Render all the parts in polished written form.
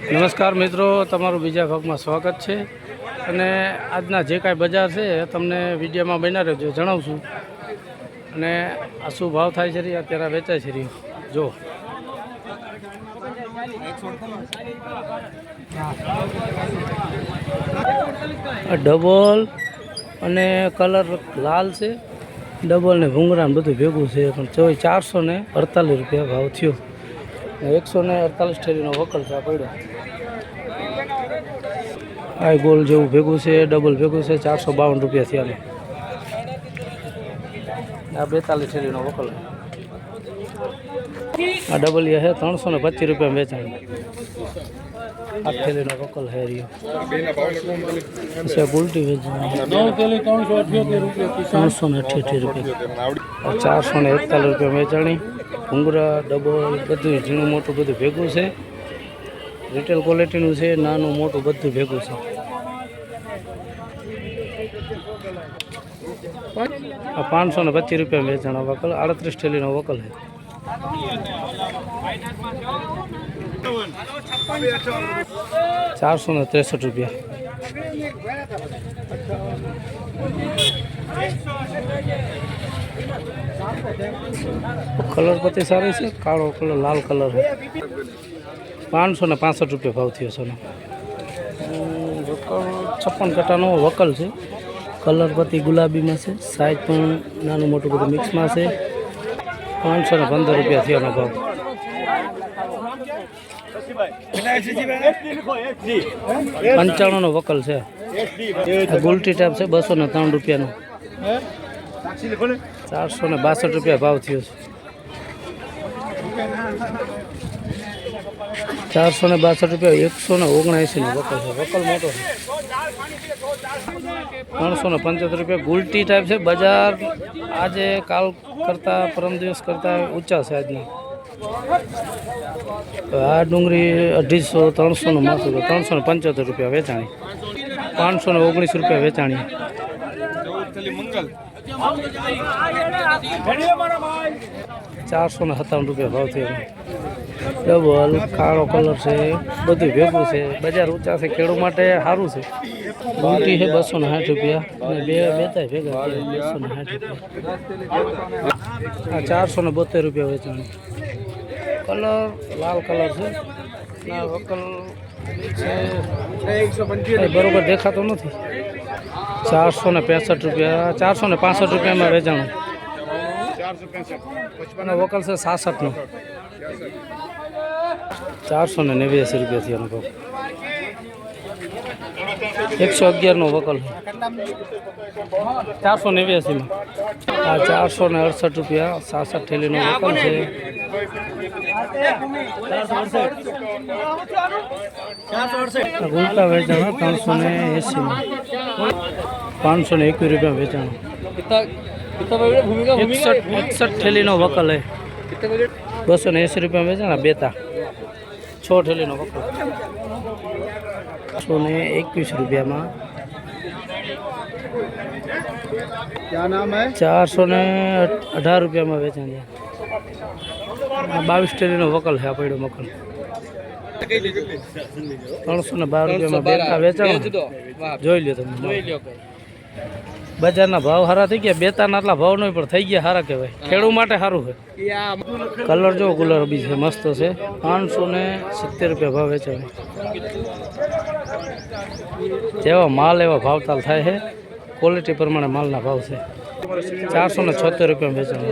નમસ્કાર મિત્રો, તમારું બીજા ભાગમાં સ્વાગત છે. અને આજના જે કાંઈ બજાર છે તમને વિડીયોમાં બના રહેજો, જણાવશું. અને આ શું ભાવ થાય છે અત્યારે વેચાય છે જો ડબલ અને કલર લાલ છે, ડબલ ને ભૂંગરા બધું ભેગું છે. પણ 448 રૂપિયા ભાવ થયો. 148 ઠેરીનો વકલ છે પડ્યો. આ ગોલ જેવું ભેગું છે, ડબલ ભેગું છે. 452 રૂપિયા થયા. આ 42 ઠેરીનો વકલ. આ ડબલિયા છે 325 રૂપિયા વેચાણ. આ ઠેલીનો વકલ છે રહ્યો. ઉલટી વેચાણ 378 રૂપિયા. 441 રૂપિયા વેચાણી. ભૂંગરા ડબલ બધું ઝીણું મોટું બધું ભેગું છે. રિટેલ ક્વોલિટીનું છે, નાનું મોટું બધું ભેગું છે. આ 525 રૂપિયા વેચાણ વકલ. 38 ઠેલીનો વકલ છે. 463 રૂપિયા. કલર પતિ સારી છે, કાળો કલર લાલ કલર છે. 565 રૂપિયા ભાવ થયો છે. વકલ 56 કટાનો વકલ છે. કલર પતિ ગુલાબીમાં છે, સાઈઝ પણ નાનું મોટું બધું મિક્સમાં છે. 515 રૂપિયા થયાનો ભાવ. 95નો વકલ છે. ગુલટી ટાઈપ છે. 203 રૂપિયાનો. 462 રૂપિયા ભાવ થયો છે. 462 રૂપિયા. 179 નો વકલ છે. વકલ મોટો છે. 375 રૂપિયા. ગુલટી ટાઈપ છે. બજાર આજે કાલ કરતા પરમ દિવસ કરતા ઊંચા છે આજના. આ ડુંગળી 250 300 નું માથું. 375 રૂપિયા વેચાણી. 519 રૂપિયા વેચાણી. 457 રૂપિયા ભાવ થયો. ડબલ કાળો કલર છે, બધું ભેગું છે. બજાર ઊંચા છે, ખેડૂત માટે સારું છે. ગુંટી છે 260 રૂપિયા. અને બેતાય ભેગા 260 રૂપિયા. આ 472 રૂપિયા વેચાણી. કલર લાલ કલર છે. વકલ બરોબર દેખાતો નથી. 465 રૂપિયા. 465 રૂપિયામાં વેચાણું. અને વકલ છે 66 નો. 489 રૂપિયા થી અનુભવ. 111 નો વકલ. 489 માં. આ 468 રૂપિયા. 67 ઠેલીનો વકલ છે. 468 ગુંટા વેચાણ 380 માં. 521 રૂપિયા વેચાણ. 61 ઠેલીનો વકલ હે. 280 રૂપિયા વેચાણ. બેતા 6 ઠેલીનો વકલ. 121 રૂપિયામાં. 418 રૂપિયામાં વેચાણ. 22 ઠેલીનો વકલ છે. આ પડ્યો મકલ 312 રૂપિયામાં બેતા વેચાણ. જોઈ લો તમે. બજારના ભાવ સારા થઈ ગયા. બેતાના આટલા ભાવ નહીં પણ થઈ ગયા સારા કહેવાય. ખેડૂત માટે સારું છે. કલર જો કલર બી છે, મસ્ત છે. 570 રૂપિયા ભાવ વેચાય. જેવા માલ એવા ભાવતાલ થાય છે. ક્વોલિટી પ્રમાણે માલના ભાવ છે. 476 રૂપિયા વેચાણ.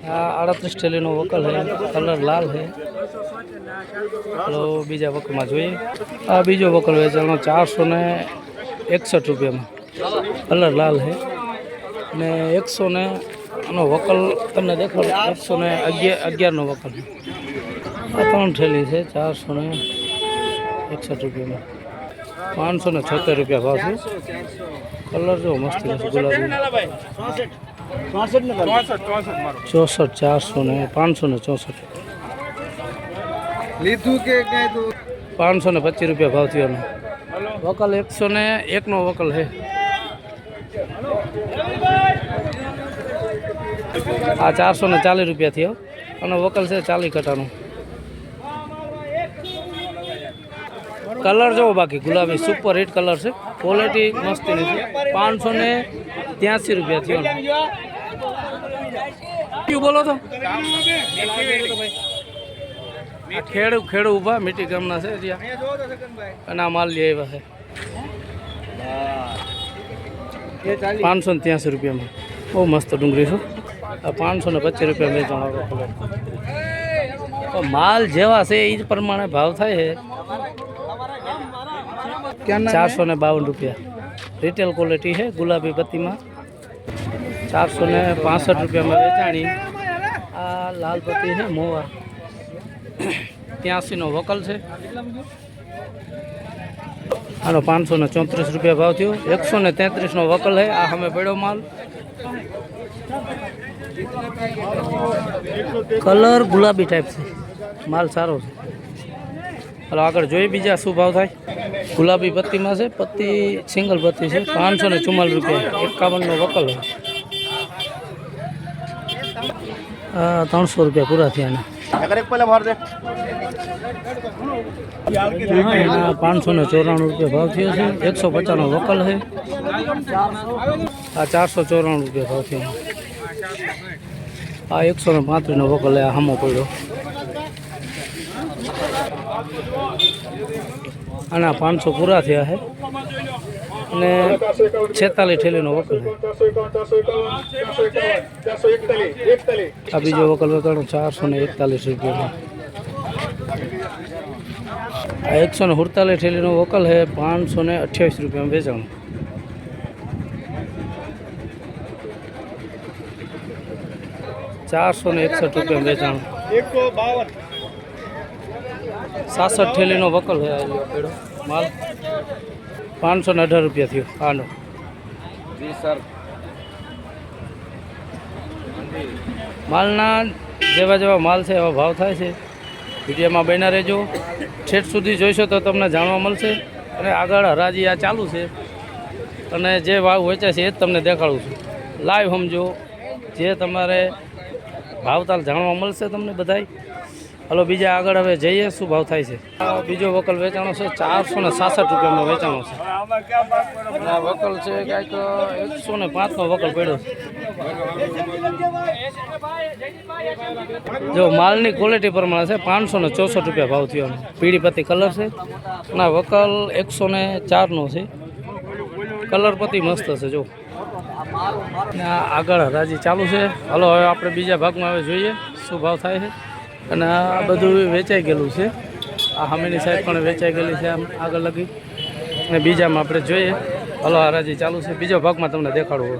આ 38 ઠેલીનો વકલ છે. કલર લાલ છે. ચાલો બીજા વકલમાં જોઈએ. આ બીજો વકલ વેચાણો 461 રૂપિયામાં. કલર લાલ છે. ને 100 ને આનો વકલ તમને દેખાડો. 111 નો વકલ. આ 3 ઠેલી છે. 461 રૂપિયામાં. 576 રૂપિયા ભાવ છે. કલર જો મસ્ત છે ગુલાબી. 64 400 ને 564 લીધું કે 525 રૂપિયા ભાવ થયો. વકલ 101 નો વકલ છે. આ 440 રૂપિયા થયો. અને વકલ છે 40 કટાનું. કલર જોવો બાકી ગુલાબી સુપર હિટ કલર છે, ક્વોલિટી મસ્તીની છે. 583 રૂપિયા થયો. શું બોલો તો ખેડૂ ઊભા મીઠી ગામના છે ત્યાં, અને આ માલ લઈ આવ્યા છે 583 રૂપિયામાં. બહુ મસ્ત ડુંગળી છે. આ 525 રૂપિયા વેચાણ આવે. માલ જેવા છે એ જ પ્રમાણે ભાવ થાય છે. 452 રૂપિયા રિટેલ ક્વોલિટી છે ગુલાબી પત્તીમાં. 465 રૂપિયામાં વેચાણી. આ લાલ પત્તી છે મોવા, 83નો વકલ છે. આનો 534 રૂપિયા ભાવ થયો. 133નો વકલ છે. આ સામે પડ્યો માલ. કલર ગુલાબી ટાઈપ છે, માલ સારો છે. હાલો આગળ જોઈએ બીજા શું ભાવ થાય. ગુલાબી પત્તીમાં છે, પત્તી સિંગલ પત્તી છે. 544 રૂપિયા. 51નો વકલ છે. 300 રૂપિયા પૂરા થયા એના. 594 રૂપિયા ભાવ થયો છે. 150નો વકલ છે. આ 494 રૂપિયા ભાવ થયો. આ 135નો વકલ આ હામો પડ્યો. આના 500 પૂરા થયા છે અને 46 ઠેલીનો વકલ છે. આ બીજો વકલ વેચાણો 441 રૂપિયામાં. આ 147 ઠેલીનો વકલ છે. 528 રૂપિયામાં વેચાણો. 461 રૂપિયા વેચાણ. 67 ઠેલીનો વકલ છે માલ. 518 રૂપિયા થયો આનો. માલના જેવા જેવા માલ છે એવા ભાવ થાય છે. વિડીયોમાં બન્યા રહેજો, ઠેઠ સુધી જોઈશો તો તમને જાણવા મળશે. અને આગળ હરાજી આ ચાલુ છે અને જે ભાવ વેચાય છે એ જ તમને દેખાડું છું. લાઈવ સમજો, જે તમારે ભાવતાલ જાણવા મળશે તમને બધાય. હલો બીજા આગળ હવે જઈએ શું ભાવ થાય છે. આ બીજો વકલ વેચાણો છે 467 રૂપિયામાં વેચાણો છે. આ વકલ છે કાંઈક 105નો વકલ પડ્યો છે. જો માલની ક્વોલિટી પ્રમાણે છે. 564 રૂપિયા ભાવ થયો. પીળી પત્તી કલર છે અને વકલ 104નો છે. કલર પત્તી મસ્ત છે. જો આગળ હરાજી ચાલુ છે. હલો હવે આપણે બીજા ભાગમાં હવે જોઈએ શું ભાવ થાય છે. અને આ બધું વેચાઈ ગયેલું છે. આ સામેની સાઈડ પણ વેચાઈ ગયેલી છે આમ આગળ લગી. અને બીજામાં આપણે જોઈએ. હલો હરાજી ચાલુ છે. બીજો ભાગમાં તમને દેખાડવું.